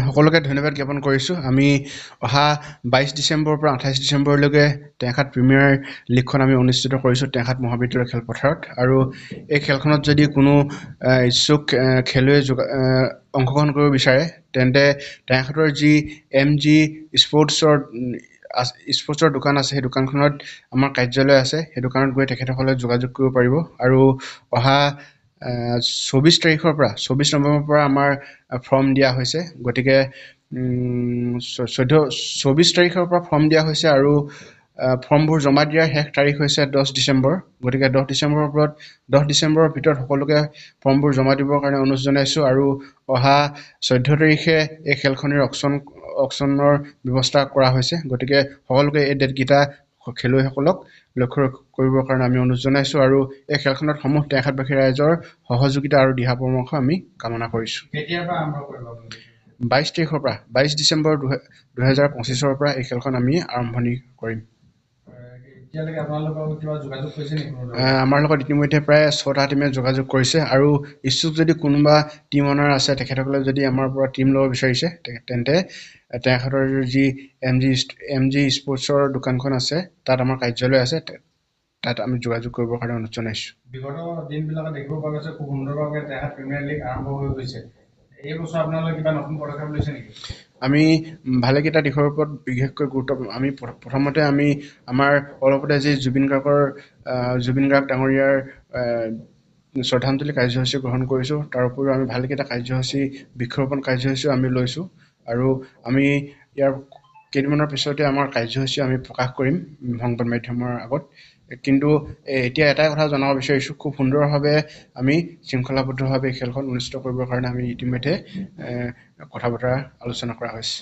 সকলোকে ধন্যবাদ জ্ঞাপন কৰিছোঁ। আমি অহা 22 ডিচেম্বৰৰ পৰা 28 ডিচেম্বৰলৈকে টেঙাখাত প্ৰিমিয়াৰ লীগখন আমি অনুষ্ঠিত কৰিছোঁ টেঙাখাত মহাবিদ্যালয় খেলপথাৰত। আৰু এই খেলখনত যদি কোনো ইচ্ছুক খেলুৱৈ অংশগ্ৰহণ কৰিব বিচাৰে তেন্তে টেঙাখাতৰ যি MG স্পৰ্টছৰ দোকান আছে, সেই দোকানখনত আমাৰ কাৰ্যালয় আছে। সেই দোকানত গৈ তেখেতসকলে যোগাযোগ কৰিব পাৰিব। আৰু অহা 24 তাৰিখৰ পৰা 24 নৱেম্বৰৰ পৰা আমাৰ ফৰ্ম দিয়া হৈছে। গতিকে 24 তাৰিখৰ পৰা ফৰ্ম দিয়া হৈছে আৰু ফৰ্মবোৰ জমা দিয়াৰ শেষ তাৰিখ হৈছে 10 ডিচেম্বৰ। গতিকে 10 ডিচেম্বৰৰ ভিতৰত সকলোকে ফৰ্মবোৰ জমা দিবৰ কাৰণে অনুৰোধ জনাইছোঁ। আৰু অহা 14 তাৰিখে এই খেলখনৰ অকশ্যনৰ ব্যৱস্থা কৰা হৈছে। গতিকে সকলোকে এই ডেটকেইটা খেলুৱৈসকলক লক্ষ্য কৰিবৰ কাৰণে আমি অনুৰোধ জনাইছোঁ। আৰু এই খেলখনত সমূহ টেঙাখাতবাসী ৰাইজৰ সহযোগিতা আৰু দিহা পৰামৰ্শ আমি কামনা কৰিছোঁ। কেতিয়াৰ পৰা আৰম্ভ কৰিব আপুনি? 22 তাৰিখৰ পৰা 22 ডিচেম্বৰ 2025 পৰা এই খেলখন আমি আৰম্ভণি কৰিম। এতিয়ালৈকে আপোনালোকৰ কিবা যোগাযোগ কৰিছে নেকি? আমাৰ লগত ইতিমধ্যে প্ৰায় 6টা টিমে যোগাযোগ কৰিছে। আৰু ইচ্ছুক যদি কোনোবা টিম অনাৰ আছে, তেখেতসকলে যদি আমাৰ পৰা টিম ল'ব বিচাৰিছে তেন্তে টেঙাখাতৰ যি MG স্পৰ্টছৰ দোকানখন আছে, তাত আমাৰ কাৰ্যালয় আছে। তাত আমি যোগাযোগ কৰিবৰ কাৰণে অনুৰোধ জনাইছোঁ। বিগত দিনবিলাকত দেখিব পোৱা গৈছে খুব সুন্দৰভাৱে টেঙাখাত প্ৰিমিয়াৰ লীগ আৰম্ভ হৈ গৈছে। এই বছৰ আপোনালোকে কিবা নতুন পদক্ষেপ লৈছে নেকি? আমি ভালেকেইটা দিশৰ ওপৰত বিশেষকৈ গুৰুত্ব আমি প্ৰথমতে আমি আমাৰ অলপতে যি জুবিন গাৰ্গ ডাঙৰীয়াৰ শ্ৰদ্ধাঞ্জলি কাৰ্যসূচী গ্ৰহণ কৰিছোঁ। তাৰ উপৰিও আমি ভালেকেইটা বৃক্ষৰোপণ কাৰ্যসূচীও আমি লৈছোঁ। আৰু আমি ইয়াৰ কেইদিনমানৰ পিছতে আমাৰ কাৰ্যসূচী আমি প্ৰকাশ কৰিম সংবাদ মাধ্যমৰ আগত। কিন্তু এতিয়া এটাই কথা জনাব বিচাৰিছোঁ, খুব সুন্দৰভাৱে আমি শৃংখলাবদ্ধভাৱে খেলখন অনুষ্ঠিত কৰিবৰ কাৰণে আমি ইতিমধ্যে কথা বতৰা আলোচনা কৰা হৈছে।